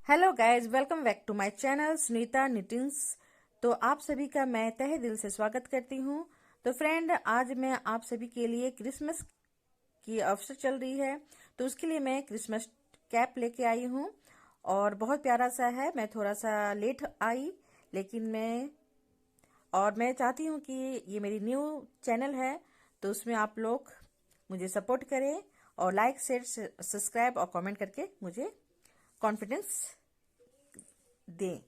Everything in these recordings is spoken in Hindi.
Hello guys, welcome back to my channel Sunita knittings. तो आप सभी का मैं तहे दिल से स्वागत करती हूँ। तो फ्रेंड, आज मैं आप सभी के लिए क्रिसमस की अवसर चल रही है, तो उसके लिए मैं क्रिसमस कैप लेके आई हूँ और बहुत प्यारा सा है। मैं थोड़ा सा लेट आई, लेकिन मैं चाहती हूँ कि ये मेरी न्यू चैनल है, तो उसमें आप लोग मुझे सपोर्ट करें और लाइक शेयर सब्सक्राइब और कमेंट करके मुझे कॉन्फिडेंस दें।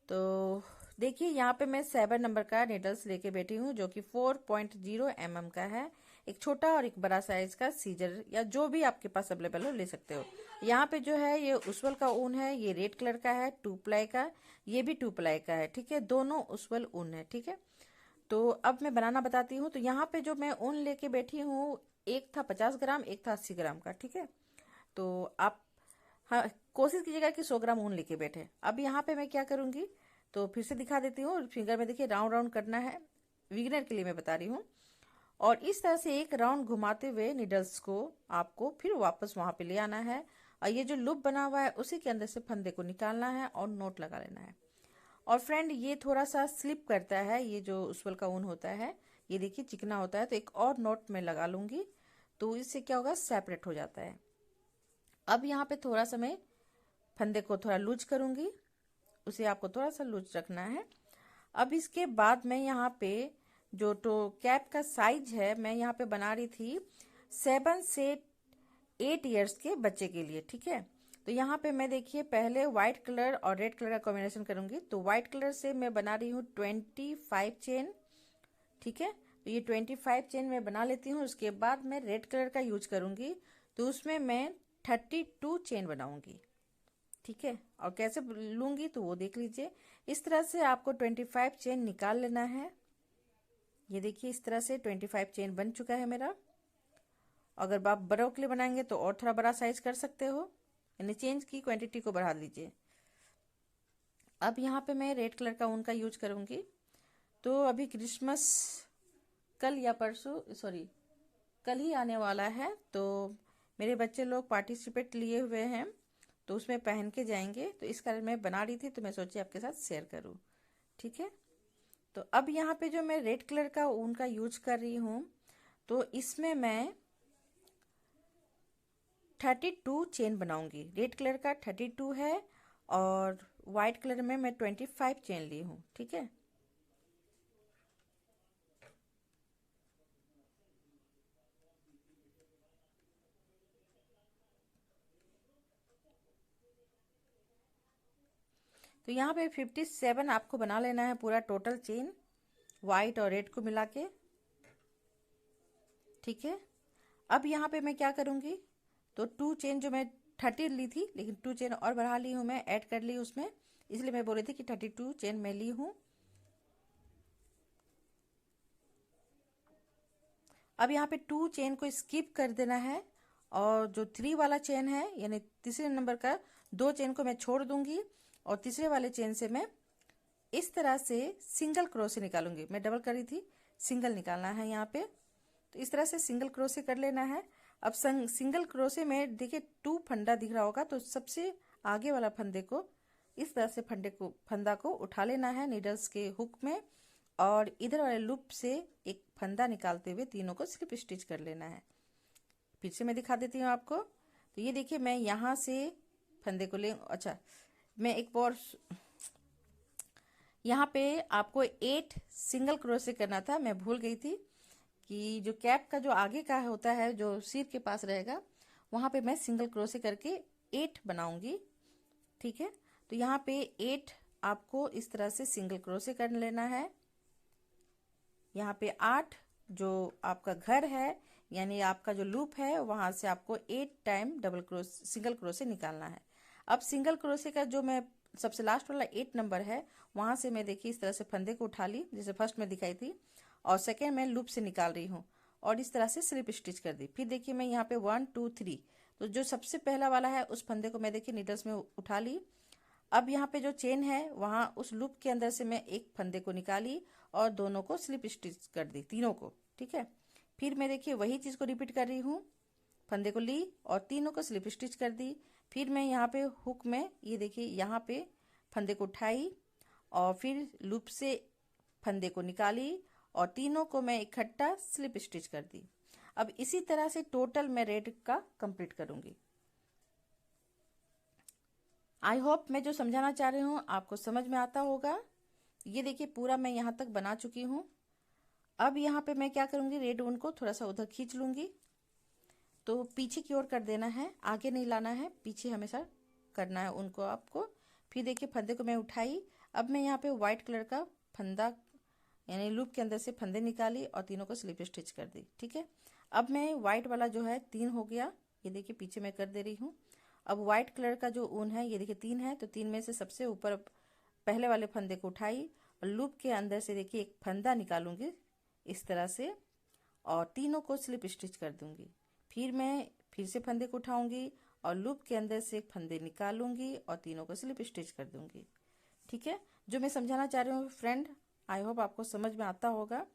तो देखिए, यहाँ पे मैं 7 नंबर का नीडल्स लेके बैठी हूँ, जो कि 4.0 mm का है। एक छोटा और एक बड़ा साइज का सीजर या जो भी आपके पास अवेलेबल हो ले सकते हो। यहाँ पे जो है ये उस्वल का ऊन है, ये रेड कलर का है, 2 प्लाई का, ये भी 2 प्लाई का है। ठीक है, दोनों उस्वल ऊन है। ठीक है, तो अब मैं बनाना बताती हूँ। तो यहाँ पे जो मैं ऊन लेके बैठी हूँ, एक था 50 ग्राम, एक था 80 ग्राम का। ठीक है, तो आप हाँ कोशिश कीजिएगा कि 100 ग्राम ऊन लेके बैठे। अब यहाँ पे मैं क्या करूंगी, तो फिर से दिखा देती हूँ। फिंगर में देखिए राउंड राउंड करना है, बिगिनर के लिए मैं बता रही हूँ। और इस तरह से एक राउंड घुमाते हुए निडल्स को आपको फिर वापस वहां पे ले आना है, और ये जो लूप बना हुआ है उसी के अंदर से फंदे को निकालना है और नोट लगा लेना है। और फ्रेंड, ये थोड़ा सा स्लिप करता है, ये जो उस्वल का ऊन होता है, ये देखिए चिकना होता है, तो एक और नोट में लगा लूंगी, तो इससे क्या होगा, सेपरेट हो जाता है। अब यहाँ पे थोड़ा सा मैं फंदे को थोड़ा लूज करूंगी, उसे आपको थोड़ा सा लूज रखना है। अब इसके बाद मैं यहाँ पे जो तो कैप का साइज है, मैं यहाँ पे बना रही थी 7 से 8 ईयर्स के बच्चे के लिए। ठीक है, तो यहाँ पे मैं देखिए पहले व्हाइट कलर और रेड कलर का कॉम्बिनेशन करूंगी। तो व्हाइट कलर से मैं बना रही हूँ 25 चेन। ठीक है, तो ये 25 चेन मैं बना लेती हूँ। उसके बाद मैं रेड कलर का यूज करूंगी, तो उसमें मैं 32 चेन बनाऊंगी। ठीक है, और कैसे लूंगी तो वो देख लीजिए। इस तरह से आपको 25 चेन निकाल लेना है। ये देखिए इस तरह से 25 चेन बन चुका है मेरा। अगर आप बड़ों के लिए बनाएंगे तो और थोड़ा बड़ा साइज कर सकते हो, यानी चेन की क्वांटिटी को बढ़ा लीजिए। अब यहाँ पे मैं रेड कलर का ऊन का यूज करूंगी। तो अभी क्रिसमस कल या परसों, सॉरी, कल ही आने वाला है, तो मेरे बच्चे लोग पार्टिसिपेट लिए हुए हैं, तो उसमें पहन के जाएंगे। तो इस कारण मैं बना रही थी, तो मैं सोची आपके साथ शेयर करूं। ठीक है, तो अब यहाँ पे जो मैं रेड कलर का ऊन का यूज कर रही हूँ, तो इसमें मैं 32 चेन बनाऊंगी। रेड कलर का 32 है और व्हाइट कलर में मैं 25 चेन ली हूँ। ठीक है, तो यहाँ पे 57 आपको बना लेना है पूरा टोटल चेन, व्हाइट और रेड को मिला के। ठीक है, अब यहाँ पे मैं क्या करूंगी, तो 2 चेन जो मैं 30 ली थी, लेकिन 2 चेन और बढ़ा ली हूँ, मैं ऐड कर ली उसमें, इसलिए मैं बोल रही थी कि 32 चेन मैं ली हूँ। अब यहाँ पे 2 चेन को स्किप कर देना है, और जो 3 वाला चेन है, यानी तीसरे नंबर का 2 चेन को मैं छोड़ दूंगी, और तीसरे वाले चेन से मैं इस तरह से सिंगल क्रोशे निकालूंगी। मैं डबल करी थी, सिंगल निकालना है यहाँ पे, तो इस तरह से सिंगल क्रोशे कर लेना है। अब सिंगल क्रोशे में देखिए 2 फंदा दिख रहा होगा, तो सबसे आगे वाला फंदे को इस तरह से फंदा को उठा लेना है नीडल्स के हुक में, और इधर वाले लूप से एक फंदा निकालते हुए तीनों को स्लिप स्टिच कर लेना है। फिर से मैं दिखा देती हूँ आपको। तो ये देखिए मैं यहाँ से फंदे को ले, अच्छा, मैं एक और यहाँ पे आपको 8 सिंगल क्रोशे करना था, मैं भूल गई थी कि जो कैप का जो आगे का होता है, जो सिर के पास रहेगा, वहां पे मैं सिंगल क्रोशे करके 8 बनाऊंगी। ठीक है, तो यहाँ पे 8 आपको इस तरह से सिंगल क्रोशे कर लेना है। यहाँ पे 8 जो आपका घर है, यानी आपका जो लूप है, वहां से आपको 8 टाइम सिंगल क्रोशे निकालना है। अब सिंगल क्रोशे का जो मैं सबसे लास्ट वाला 8 नंबर है, वहां से मैं देखिए इस तरह से फंदे को उठा ली, जैसे फर्स्ट में दिखाई थी, और सेकेंड में लूप से निकाल रही हूँ, और इस तरह से स्लिप स्टिच कर दी। फिर देखिए मैं यहाँ पे 1 2 3, तो जो सबसे पहला वाला है उस फंदे को मैं देखिए नीडल्स में उठा ली। अब यहाँ पे जो चेन है, वहां उस लूप के अंदर से मैं एक फंदे को निकाली और दोनों को स्लिप स्टिच कर दी, तीनों को। ठीक है, फिर मैं देखिए वही चीज को रिपीट कर रही हूँ, फंदे को ली और तीनों को स्लिप स्टिच कर दी। फिर मैं यहाँ पे हुक में ये देखिए यहाँ पे फंदे को उठाई और फिर लूप से फंदे को निकाली और तीनों को मैं इकट्ठा स्लिप स्टिच कर दी। अब इसी तरह से टोटल मैं रेड का कंप्लीट करूंगी। आई होप मैं जो समझाना चाह रही हूँ आपको समझ में आता होगा। ये देखिए पूरा मैं यहाँ तक बना चुकी हूँ। अब यहाँ पे मैं क्या करूंगी, रेड ऊन को थोड़ा सा उधर खींच लूंगी, तो पीछे की ओर कर देना है, आगे नहीं लाना है, पीछे हमेशा करना है उनको आपको। फिर देखिए फंदे को मैं उठाई। अब मैं यहाँ पे व्हाइट कलर का फंदा यानी लूप के अंदर से फंदे निकाली और तीनों को स्लिप स्टिच कर दी। ठीक है, अब मैं व्हाइट वाला जो है 3 हो गया, ये देखिए पीछे मैं कर दे रही हूँ। अब व्हाइट कलर का जो ऊन है ये देखिए 3 है, तो 3 में से सबसे ऊपर पहले वाले फंदे को उठाई और लूप के अंदर से देखिए एक फंदा निकालूंगी इस तरह से और तीनों को स्लिप स्टिच कर दूंगी। फिर मैं फिर से फंदे को उठाऊंगी और लूप के अंदर से फंदे निकालूंगी और तीनों को स्लिप स्टिच कर दूंगी। ठीक है, जो मैं समझाना चाह रही हूँ फ्रेंड, आई होप आपको समझ में आता होगा।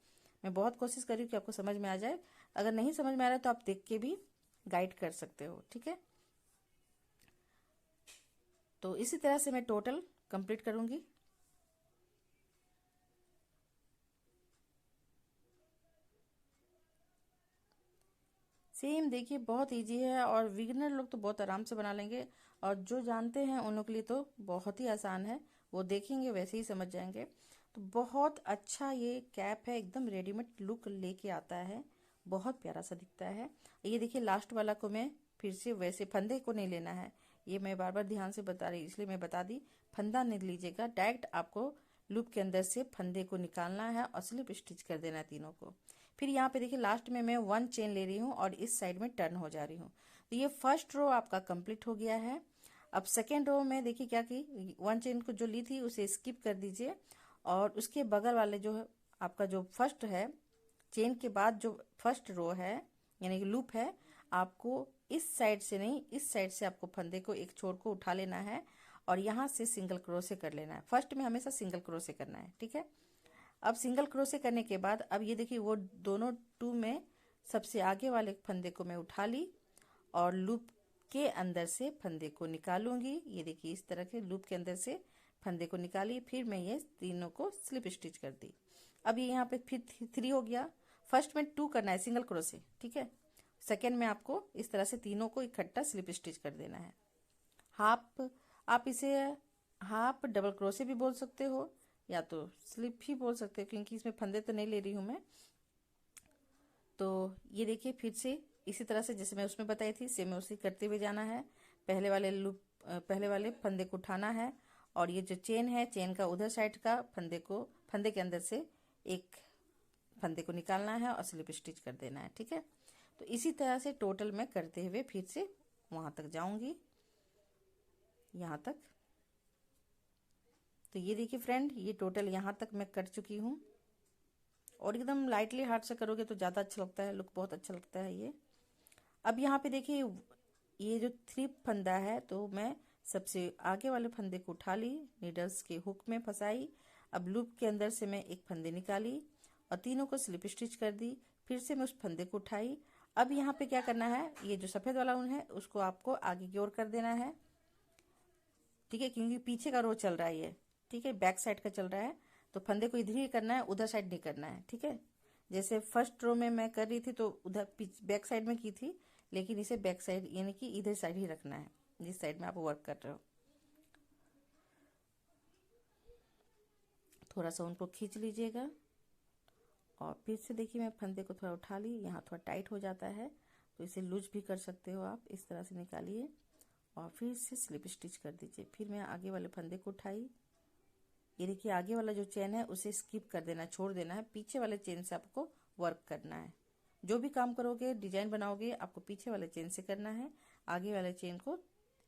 मैं बहुत कोशिश कर रही हूँ कि आपको समझ में आ जाए। अगर नहीं समझ में आ रहा है तो आप देख के भी गाइड कर सकते हो। ठीक है, तो इसी तरह से मैं टोटल कंप्लीट करूंगी। सेम देखिए बहुत इजी है और बिगिनर लोग तो बहुत आराम से बना लेंगे और जो जानते हैं उन लोग के लिए तो बहुत ही आसान है, वो देखेंगे वैसे ही समझ जाएंगे। तो बहुत अच्छा ये कैप है, एकदम रेडीमेड लुक लेके आता है, बहुत प्यारा सा दिखता है। ये देखिए लास्ट वाला को मैं फिर से वैसे फंदे को नहीं लेना है, ये मैं बार बार ध्यान से बता रही इसलिए मैं बता दी, फंदा नहीं लीजिएगा, डायरेक्ट आपको लूप के अंदर से फंदे को निकालना है और स्लिप स्टिच कर देना है तीनों को। फिर यहाँ पे देखिए लास्ट में मैं 1 चेन ले रही हूँ और इस साइड में टर्न हो जा रही हूँ। तो ये फर्स्ट रो आपका कंप्लीट हो गया है। अब सेकेंड रो में देखिए क्या की 1 चेन को जो ली थी उसे स्किप कर दीजिए और उसके बगल वाले जो है आपका जो फर्स्ट है चेन के बाद जो फर्स्ट रो है यानी कि लूप है, आपको इस साइड से नहीं इस साइड से आपको फंदे को एक छोर को उठा लेना है और यहाँ से सिंगल क्रोशे कर लेना है। फर्स्ट में हमेशा सिंगल क्रोशे करना है। ठीक है, अब सिंगल क्रोशे करने के बाद अब ये देखिए वो दोनों 2 में सबसे आगे वाले फंदे को मैं उठा ली और लूप के अंदर से फंदे को निकालूंगी। ये देखिए इस तरह के लूप के अंदर से फंदे को निकाली, फिर मैं ये तीनों को स्लिप स्टिच कर दी। अब ये यहाँ पे फिर 3 हो गया। फर्स्ट में 2 करना है सिंगल क्रोशे। ठीक है, सेकेंड में आपको इस तरह से तीनों को इकट्ठा स्लिप स्टिच कर देना है। हाफ, आप इसे हाफ डबल क्रोशे भी बोल सकते हो या तो स्लिप ही बोल सकते हो, क्योंकि इसमें फंदे तो नहीं ले रही हूँ मैं। तो ये देखिए फिर से इसी तरह से जैसे मैं उसमें बताई थी सेम उसी करते हुए जाना है। पहले वाले फंदे को उठाना है और ये जो चेन है चेन का उधर साइड का फंदे के अंदर से एक फंदे को निकालना है और स्लिप स्टिच कर देना है। ठीक है, तो इसी तरह से टोटल मैं करते हुए फिर से वहां तक जाऊंगी, यहाँ तक। तो ये देखिए फ्रेंड, ये टोटल यहाँ तक मैं कर चुकी हूँ और एकदम लाइटली हाथ से करोगे तो ज़्यादा अच्छा लगता है, लुक बहुत अच्छा लगता है ये। अब यहाँ पे देखिए ये जो 3 फंदा है तो मैं सबसे आगे वाले फंदे को उठा ली, नीडल्स के हुक में फंसाई। अब लूप के अंदर से मैं एक फंदे निकाली और तीनों को स्लिप स्टिच कर दी। फिर से मैं उस फंदे को उठाई। अब यहाँ पे क्या करना है, ये जो सफ़ेद वाला ऊन है उसको आपको आगे की ओर कर देना है। ठीक है, क्योंकि पीछे का रो चल रहा है ये। ठीक है, बैक साइड का चल रहा है तो फंदे को इधर ही करना है, उधर साइड नहीं करना है। ठीक है, जैसे फर्स्ट रो में मैं कर रही थी तो उधर बैक साइड में की थी, लेकिन इसे बैक साइड यानी कि इधर साइड ही रखना है जिस साइड में आप वर्क कर रहे हो। थोड़ा सा उनको खींच लीजिएगा और फिर से देखिए मैं फंदे को थोड़ा उठा ली, यहाँ थोड़ा टाइट हो जाता है तो इसे लूज भी कर सकते हो आप। इस तरह से निकालिए और फिर से स्लिप स्टिच कर दीजिए। फिर मैं आगे वाले फंदे को उठाई, ये देखिए आगे वाला जो चेन है उसे स्किप कर देना, छोड़ देना है, पीछे वाले चेन से आपको वर्क करना है। जो भी काम करोगे डिजाइन बनाओगे आपको पीछे वाले चेन से करना है, आगे वाले चेन को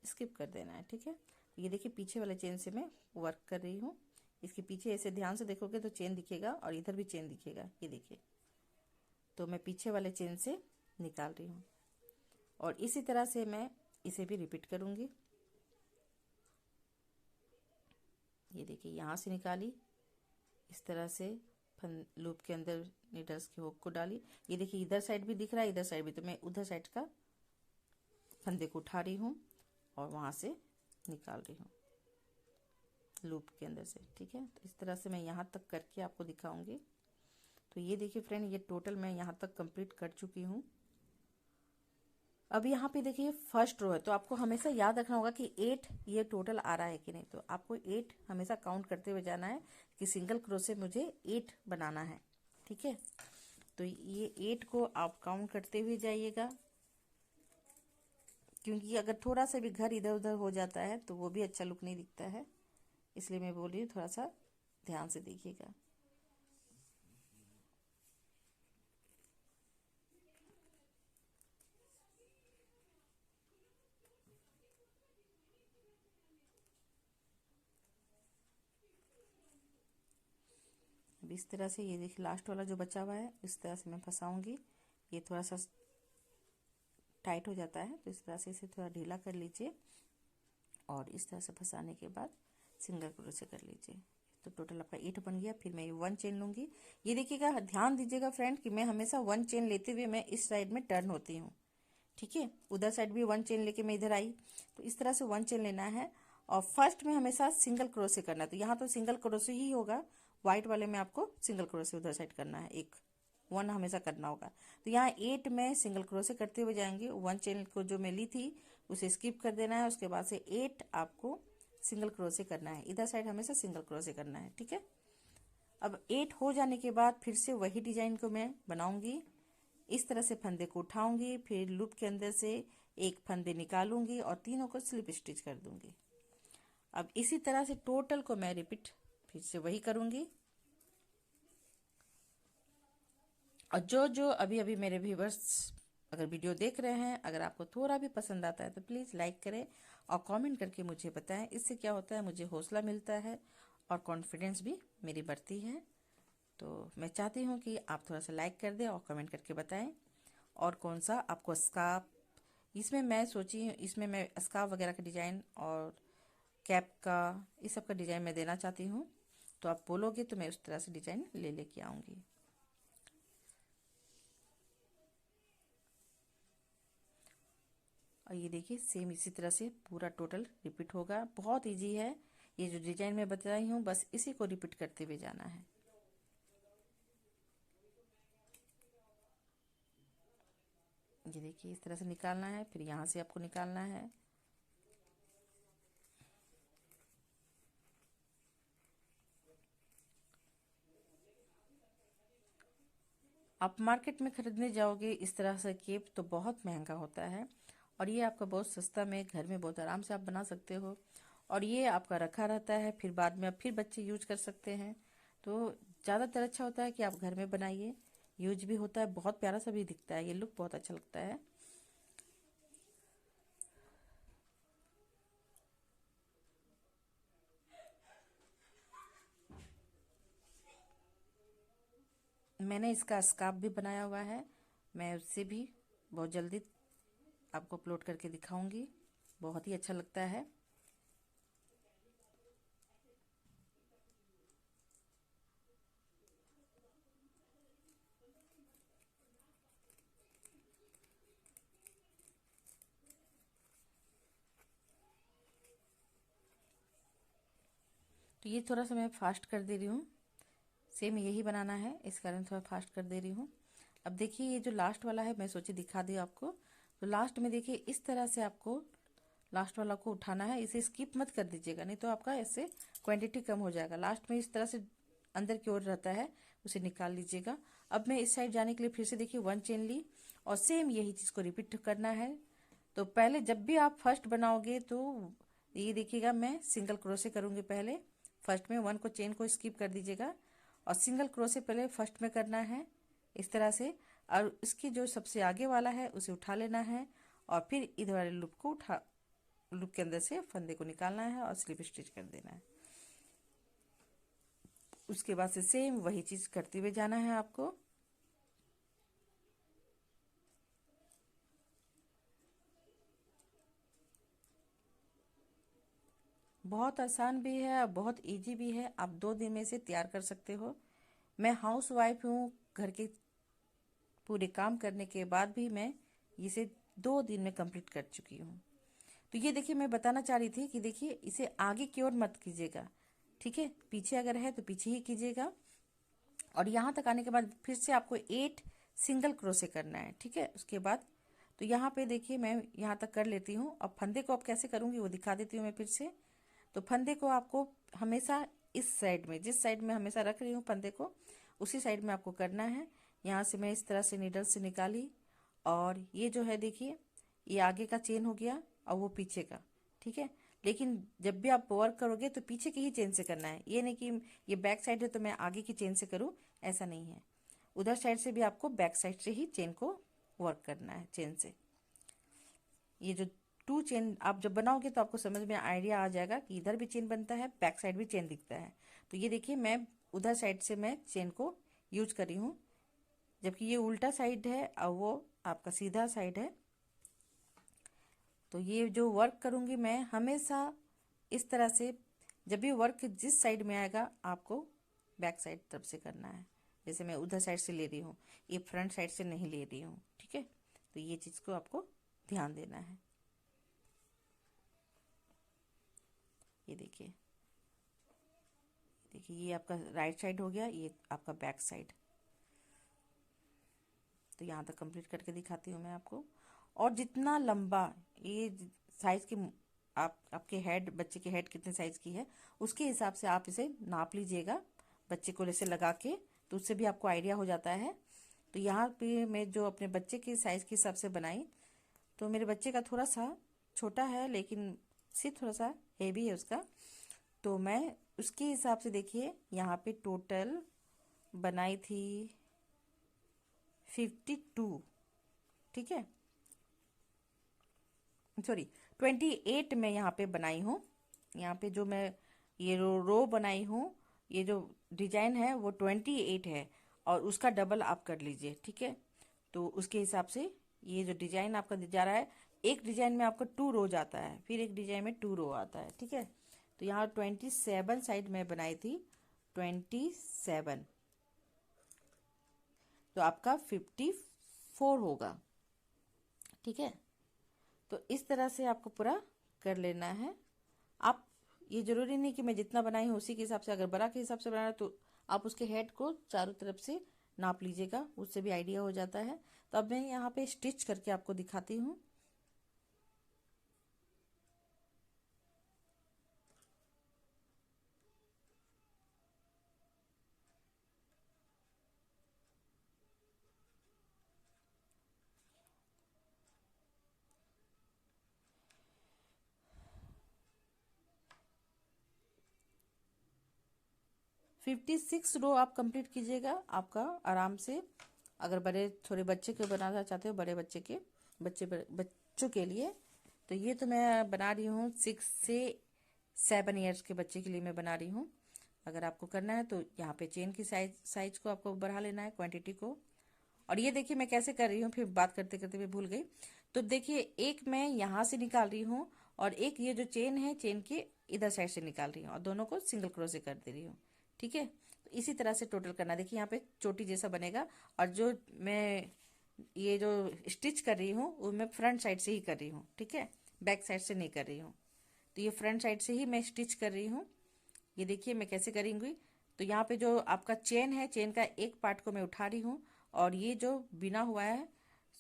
स्किप कर देना है। ठीक है, ये देखिए पीछे वाले चेन से मैं वर्क कर रही हूँ। इसके पीछे ऐसे ध्यान से देखोगे तो चेन दिखेगा और इधर भी चेन दिखेगा, ये देखिए। तो मैं पीछे वाले चेन से निकाल रही हूँ और इसी तरह से मैं इसे भी रिपीट करूंगी। ये देखिए यहाँ से निकाली, इस तरह से लूप के अंदर नीडल्स के हुक को डाली। ये देखिए इधर साइड भी दिख रहा है, इधर साइड भी, तो मैं उधर साइड का फंदे को उठा रही हूँ और वहाँ से निकाल रही हूँ लूप के अंदर से। ठीक है, तो इस तरह से मैं यहाँ तक करके आपको दिखाऊंगी। तो ये देखिए फ्रेंड, ये टोटल मैं यहाँ तक कंप्लीट कर चुकी हूँ। अब यहाँ पे देखिए फर्स्ट रो है, तो आपको हमेशा याद रखना होगा कि 8 ये टोटल आ रहा है कि नहीं। तो आपको 8 हमेशा काउंट करते हुए जाना है कि सिंगल क्रोशे मुझे 8 बनाना है। ठीक है, तो ये 8 को आप काउंट करते हुए जाइएगा, क्योंकि अगर थोड़ा सा भी घर इधर उधर हो जाता है तो वो भी अच्छा लुक नहीं दिखता है। इसलिए मैं बोल रही हूँ थोड़ा सा ध्यान से देखिएगा। अब इस तरह से ये देखिए लास्ट वाला जो बचा हुआ है इस तरह से मैं फंसाऊंगी। ये थोड़ा सा टाइट हो जाता है, तो इस तरह से इसे थोड़ा ढीला कर लीजिए और इस तरह से फंसाने के बाद सिंगल क्रोशे कर लीजिए। तो टोटल आपका 8 बन गया। फिर मैं ये 1 चेन लूंगी। ये देखिएगा, ध्यान दीजिएगा फ्रेंड कि मैं हमेशा 1 चेन लेते हुए मैं इस साइड में टर्न होती हूँ। ठीक है, उधर साइड भी 1 चेन लेके मैं इधर आई, तो इस तरह से 1 चेन लेना है और फर्स्ट में हमेशा सिंगल क्रोशे करना है। तो यहाँ तो सिंगल क्रोशे ही होगा, व्हाइट वाले में आपको सिंगल क्रोशे उधर साइड करना है, एक 1 हमेशा करना होगा। तो यहाँ 8 में सिंगल क्रोशे करते हुए जाएंगे। 1 चेन को जो मैं ली थी उसे स्किप कर देना है, उसके बाद से 8 आपको सिंगल क्रोशे करना है, इधर साइड हमेशा सिंगल क्रोशे करना है। ठीक है, अब 8 हो जाने के बाद फिर से वही डिजाइन को मैं बनाऊंगी। इस तरह से फंदे को उठाऊंगी, फिर लूप के अंदर से एक फंदे निकालूंगी और तीनों को स्लिप स्टिच कर दूंगी। अब इसी तरह से टोटल को मैं रिपीट फिर से वही करूंगी। और जो जो अभी अभी मेरे व्यूवर्स अगर वीडियो देख रहे हैं, अगर आपको थोड़ा भी पसंद आता है तो प्लीज़ लाइक करें और कमेंट करके मुझे बताएं। इससे क्या होता है, मुझे हौसला मिलता है और कॉन्फिडेंस भी मेरी बढ़ती है। तो मैं चाहती हूँ कि आप थोड़ा सा लाइक कर दें और कमेंट करके बताएं और कौन सा आपको स्कार्फ, इसमें मैं सोची इसमें मैं स्कार्फ वगैरह का डिज़ाइन और कैप का इस सब का डिज़ाइन मैं देना चाहती हूँ। तो आप बोलोगे तो मैं उस तरह से डिज़ाइन ले लेके आऊँगी। और ये देखिए सेम इसी तरह से पूरा टोटल रिपीट होगा। बहुत इजी है, ये जो डिजाइन मैं बता रही हूँ बस इसी को रिपीट करते हुए जाना है। ये देखिए इस तरह से निकालना है, फिर यहाँ से आपको निकालना है। आप मार्केट में खरीदने जाओगे इस तरह से केप तो बहुत महंगा होता है, और ये आपका बहुत सस्ता में घर में बहुत आराम से आप बना सकते हो। और ये आपका रखा रहता है, फिर बाद में आप फिर बच्चे यूज कर सकते हैं। तो ज़्यादातर अच्छा होता है कि आप घर में बनाइए, यूज भी होता है, बहुत प्यारा सा भी दिखता है, ये लुक बहुत अच्छा लगता है। मैंने इसका स्कार्फ भी बनाया हुआ है, मैं उससे भी बहुत जल्दी आपको अपलोड करके दिखाऊंगी, बहुत ही अच्छा लगता है। तो ये थोड़ा सा मैं फास्ट कर दे रही हूँ, सेम यही बनाना है, इस कारण थोड़ा फास्ट कर दे रही हूँ। अब देखिए ये जो लास्ट वाला है मैं सोची दिखा दी आपको। तो लास्ट में देखिए इस तरह से आपको लास्ट वाला को उठाना है, इसे स्किप मत कर दीजिएगा, नहीं तो आपका ऐसे क्वांटिटी कम हो जाएगा। लास्ट में इस तरह से अंदर की ओर रहता है, उसे निकाल लीजिएगा। अब मैं इस साइड जाने के लिए फिर से देखिए 1 चेन ली और सेम यही चीज़ को रिपीट करना है। तो पहले जब भी आप फर्स्ट बनाओगे तो ये देखिएगा मैं सिंगल क्रोशे करूँगी पहले फर्स्ट में, 1 को चेन को स्किप कर दीजिएगा और सिंगल क्रोशे पहले फर्स्ट में करना है इस तरह से। और इसकी जो सबसे आगे वाला है उसे उठा लेना है और फिर इधर वाले लूप को उठा, लूप के अंदर से फंदे को निकालना है और स्लिप स्टिच कर देना है। उसके बाद से सेम वही चीज़ करते हुए जाना है आपको। बहुत आसान भी है और बहुत इजी भी है, आप 2 दिन में इसे तैयार कर सकते हो। मैं हाउस वाइफ हूँ, घर के पूरे काम करने के बाद भी मैं इसे 2 दिन में कंप्लीट कर चुकी हूँ। तो ये देखिए मैं बताना चाह रही थी कि देखिए इसे आगे की ओर मत कीजिएगा, ठीक है, पीछे अगर है तो पीछे ही कीजिएगा। और यहाँ तक आने के बाद फिर से आपको 8 सिंगल क्रोशे करना है, ठीक है। उसके बाद तो यहाँ पे देखिए मैं यहाँ तक कर लेती हूँ। अब फंदे को अब कैसे करूँगी वो दिखा देती हूँ मैं फिर से। तो फंदे को आपको हमेशा इस साइड में, जिस साइड में हमेशा रख रही हूँ फंदे को, उसी साइड में आपको करना है। यहाँ से मैं इस तरह से नीडल से निकाली, और ये जो है देखिए ये आगे का चेन हो गया और वो पीछे का, ठीक है। लेकिन जब भी आप वर्क करोगे तो पीछे की ही चेन से करना है, ये नहीं कि ये बैक साइड है तो मैं आगे की चेन से करूँ, ऐसा नहीं है। उधर साइड से भी आपको बैक साइड से ही चेन को वर्क करना है, चेन से। ये जो 2 चेन आप जब बनाओगे तो आपको समझ में आइडिया आ जाएगा कि इधर भी चेन बनता है, बैक साइड भी चेन दिखता है। तो ये देखिए मैं उधर साइड से मैं चेन को यूज करी हूँ, जबकि ये उल्टा साइड है और वो आपका सीधा साइड है। तो ये जो वर्क करूँगी मैं हमेशा इस तरह से, जब भी वर्क जिस साइड में आएगा आपको बैक साइड तरफ से करना है। जैसे मैं उधर साइड से ले रही हूँ, ये फ्रंट साइड से नहीं ले रही हूँ, ठीक है। तो ये चीज़ को आपको ध्यान देना है। ये देखिए, देखिए ये आपका राइट साइड हो गया, ये आपका बैक साइड। तो यहाँ तक कंप्लीट करके दिखाती हूँ मैं आपको। और जितना लंबा ये साइज की आपके हेड, बच्चे के हेड कितने साइज की है उसके हिसाब से आप इसे नाप लीजिएगा बच्चे को जैसे लगा के, तो उससे भी आपको आइडिया हो जाता है। तो यहाँ पे मैं जो अपने बच्चे के साइज के हिसाब से बनाई, तो मेरे बच्चे का थोड़ा सा छोटा है लेकिन सिर्फ थोड़ा सा हेवी है उसका, तो मैं उसके हिसाब से देखिए यहाँ पे टोटल बनाई थी 52, ठीक है, सॉरी 28 में यहाँ पे बनाई हूँ। यहाँ पे जो मैं ये रो बनाई हूँ, ये जो डिजाइन है वो 28 है, और उसका डबल आप कर लीजिए, ठीक है। तो उसके हिसाब से ये जो डिजाइन आपका जा रहा है, एक डिजाइन में आपका 2 रोज आता है, फिर एक डिजाइन में 2 रो आता है, ठीक है। तो यहाँ 27 साइड में बनाई थी, 27, तो आपका 54 होगा, ठीक है। तो इस तरह से आपको पूरा कर लेना है। आप ये जरूरी नहीं कि मैं जितना बनाई हूँ उसी के हिसाब से, अगर बड़ा के हिसाब से बनाना है तो आप उसके हेड को चारों तरफ से नाप लीजिएगा, उससे भी आइडिया हो जाता है। तो अब मैं यहाँ पे स्टिच करके आपको दिखाती हूँ। फिफ्टी 56 रो आप कंप्लीट कीजिएगा आपका आराम से। अगर बड़े थोड़े बच्चे के बनाना चाहते हो, बड़े बच्चे के बच्चों के लिए, तो ये तो मैं बना रही हूँ 6 से 7 ईयर्स के बच्चे के लिए मैं बना रही हूँ। अगर आपको करना है तो यहाँ पे चेन की साइज को आपको बढ़ा लेना है, क्वांटिटी को। और ये देखिए मैं कैसे कर रही हूँ, फिर बात करते करते मैं भूल गई। तो देखिए एक मैं यहाँ से निकाल रही हूँ और एक ये जो चेन है, चेन के इधर साइड से निकाल रही हूँ, और दोनों को सिंगल क्रोशे कर दे रही हूँ, ठीक है। तो इसी तरह से टोटल करना। देखिए यहाँ पे चोटी जैसा बनेगा, और जो मैं ये जो स्टिच कर रही हूँ वो मैं फ्रंट साइड से ही कर रही हूँ, ठीक है, बैक साइड से नहीं कर रही हूँ। तो ये फ्रंट साइड से ही मैं स्टिच कर रही हूँ। ये देखिए मैं कैसे करूँगी। तो यहाँ पे जो आपका चेन है, चेन का एक पार्ट को मैं उठा रही हूँ, और ये जो बिना हुआ है,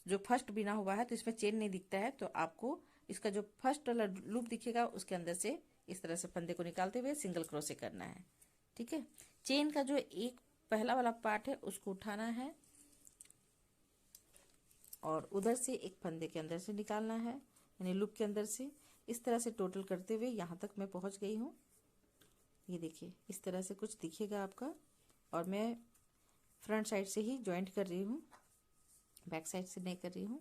जो फर्स्ट बिना हुआ है, तो इसमें चेन नहीं दिखता है, तो आपको इसका जो फर्स्ट वाला लूप दिखेगा उसके अंदर से इस तरह से फंदे को निकालते हुए सिंगल क्रोशे करना है, ठीक है। चेन का जो एक पहला वाला पार्ट है उसको उठाना है, और उधर से एक फंदे के अंदर से निकालना है, यानी लूप के अंदर से। इस तरह से टोटल करते हुए यहाँ तक मैं पहुँच गई हूँ। ये देखिए इस तरह से कुछ दिखेगा आपका, और मैं फ्रंट साइड से ही ज्वाइंट कर रही हूँ, बैक साइड से नहीं कर रही हूँ।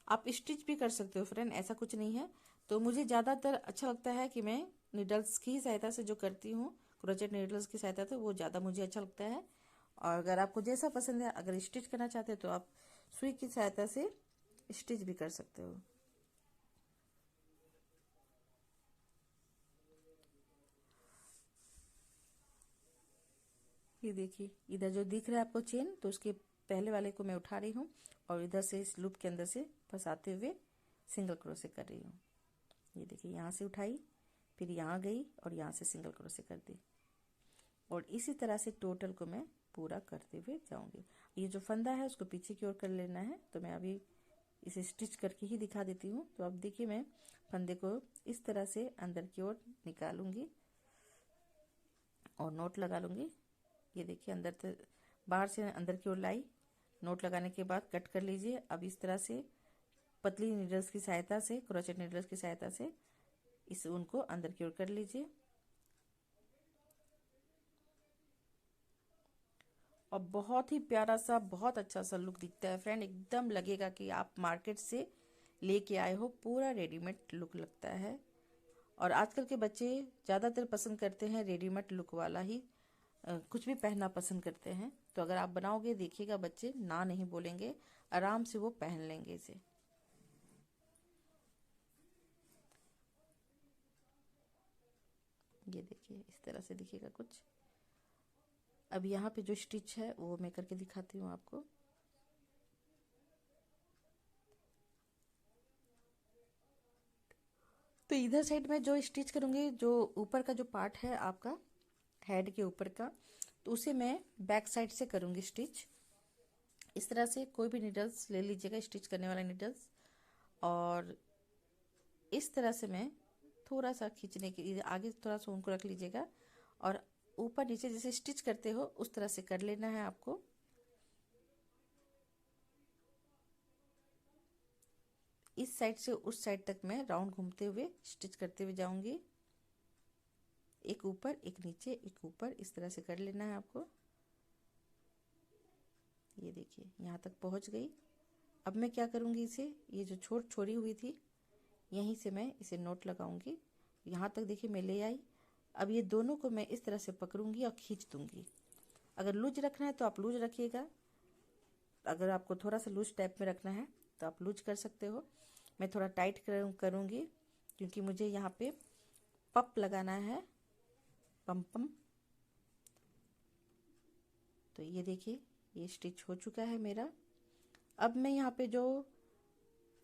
आप स्टिच भी कर सकते हो फ्रेंड, ऐसा कुछ नहीं है। तो मुझे ज़्यादातर अच्छा लगता है कि मैं नीडल्स की सहायता से जो करती हूँ, क्रोचेट नीडल्स की सहायता से, वो ज़्यादा मुझे अच्छा लगता है। और अगर आपको जैसा पसंद है, अगर स्टिच करना चाहते हो तो आप सुई की सहायता से स्टिच भी कर सकते हो। ये देखिए इधर जो दिख रहा है आपको चेन, तो उसके पहले वाले को मैं उठा रही हूँ और इधर से इस लूप के अंदर से फंसाते हुए सिंगल क्रोशे कर रही हूँ। ये देखिए यहाँ से उठाई, फिर यहाँ गई और यहाँ से सिंगल क्रोशे कर दी, और इसी तरह से टोटल को मैं पूरा करते हुए जाऊंगी। ये जो फंदा है उसको पीछे की ओर कर लेना है, तो मैं अभी इसे स्टिच करके ही दिखा देती हूँ। तो अब देखिए मैं फंदे को इस तरह से अंदर की ओर निकालूंगी और नोट लगा लूंगी। ये देखिए अंदर बाहर से अंदर की ओर लाई, नोट लगाने के बाद कट कर लीजिए। अब इस तरह से पतली नीडल्स की सहायता से, क्रोचेट नीडल्स की सहायता से इस ऊन को अंदर की ओर कर लीजिए, और बहुत ही प्यारा सा, बहुत अच्छा सा लुक दिखता है फ्रेंड। एकदम लगेगा कि आप मार्केट से लेके आए हो, पूरा रेडीमेड लुक लगता है। और आजकल के बच्चे ज़्यादातर पसंद करते हैं रेडीमेड लुक वाला ही कुछ भी पहनना पसंद करते हैं। तो अगर आप बनाओगे देखिएगा बच्चे ना नहीं बोलेंगे, आराम से वो पहन लेंगे इसे। ये देखिए इस तरह से दिखेगा कुछ। अब यहाँ पे जो स्टिच है वो मैं करके दिखाती हूँ आपको। तो इधर साइड में जो स्टिच करूँगी, जो ऊपर का जो पार्ट है आपका हेड के ऊपर का, तो उसे मैं बैक साइड से करूँगी स्टिच। इस तरह से कोई भी नीडल्स ले लीजिएगा, स्टिच करने वाला नीडल्स, और इस तरह से मैं थोड़ा सा खींचने के आगे थोड़ा सा उनको रख लीजिएगा, और ऊपर नीचे जैसे स्टिच करते हो उस तरह से कर लेना है आपको। इस साइड से उस साइड तक मैं राउंड घूमते हुए स्टिच करते हुए जाऊंगी। एक ऊपर एक नीचे, एक ऊपर, इस तरह से कर लेना है आपको। ये देखिए यहाँ तक पहुँच गई। अब मैं क्या करूँगी, इसे ये जो छोड़ी हुई थी यहीं से मैं इसे नोट लगाऊंगी। यहाँ तक देखिए मैं ले आई। अब ये दोनों को मैं इस तरह से पकड़ूंगी और खींच दूंगी। अगर लूज रखना है तो आप लूज रखिएगा, अगर आपको थोड़ा सा लूज टाइप में रखना है तो आप लूज कर सकते हो। मैं थोड़ा टाइट करूँगी क्योंकि मुझे यहाँ पे पप लगाना है, पम पम। तो ये देखिए ये स्टिच हो चुका है मेरा। अब मैं यहाँ पे जो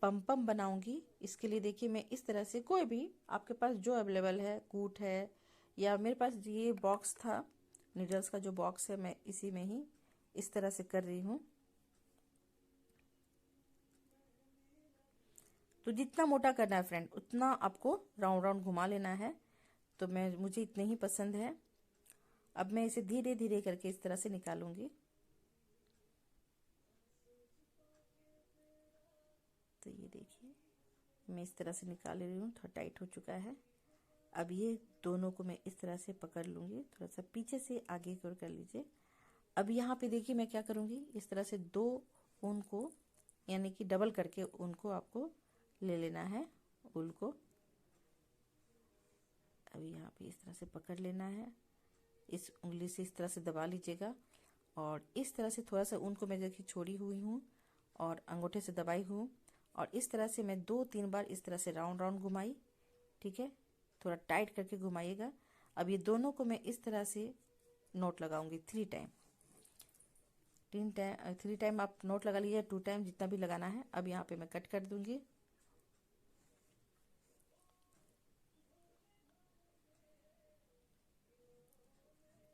पम पम बनाऊंगी, इसके लिए देखिए मैं इस तरह से, कोई भी आपके पास जो अवेलेबल है, कूट है, या मेरे पास ये बॉक्स था नीडल्स का जो बॉक्स है, मैं इसी में ही इस तरह से कर रही हूँ। तो जितना मोटा करना है फ्रेंड उतना आपको राउंड राउंड घुमा लेना है। तो मुझे इतने ही पसंद है। अब मैं इसे धीरे धीरे करके इस तरह से निकालूंगी। तो ये देखिए मैं इस तरह से निकाल रही हूँ, थोड़ा टाइट हो चुका है। अब ये दोनों को मैं इस तरह से पकड़ लूंगी, थोड़ा सा पीछे से आगे की ओर कर लीजिए। अब यहाँ पे देखिए मैं क्या करूँगी, इस तरह से दो ऊन को, यानी कि डबल करके ऊन को आपको ले लेना है, ऊन को। अब यहाँ पे इस तरह से पकड़ लेना है, इस उंगली से इस तरह से दबा लीजिएगा, और इस तरह से थोड़ा सा ऊन को मैं देखिए छोड़ी हुई हूँ और अंगूठे से दबाई हूँ, और इस तरह से मैं 2-3 बार इस तरह से राउंड राउंड घुमाई। ठीक है, थोड़ा टाइट करके घुमाइएगा। अब ये दोनों को मैं इस तरह से नोट लगाऊंगी 3 टाइम। 3 टाइम आप नोट लगा लीजिए, 2 टाइम जितना भी लगाना है। अब यहाँ पे मैं कट कर दूंगी।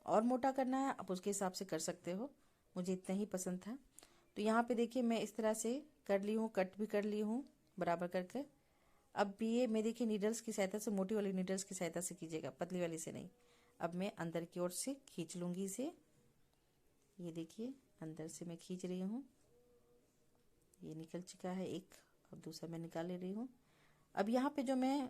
और मोटा करना है आप उसके हिसाब से कर सकते हो, मुझे इतना ही पसंद था। तो यहाँ पे देखिए मैं इस तरह से कर ली हूँ, कट भी कर ली हूँ बराबर करके। अब भी ये मैं देखिए नीडल्स की सहायता से, मोटी वाली नीडल्स की सहायता से कीजिएगा, पतली वाली से नहीं। अब मैं अंदर की ओर से खींच लूंगी इसे। ये देखिए अंदर से मैं खींच रही हूँ, ये निकल चुका है एक। अब दूसरा मैं निकाल ले रही हूँ। अब यहाँ पे जो मैं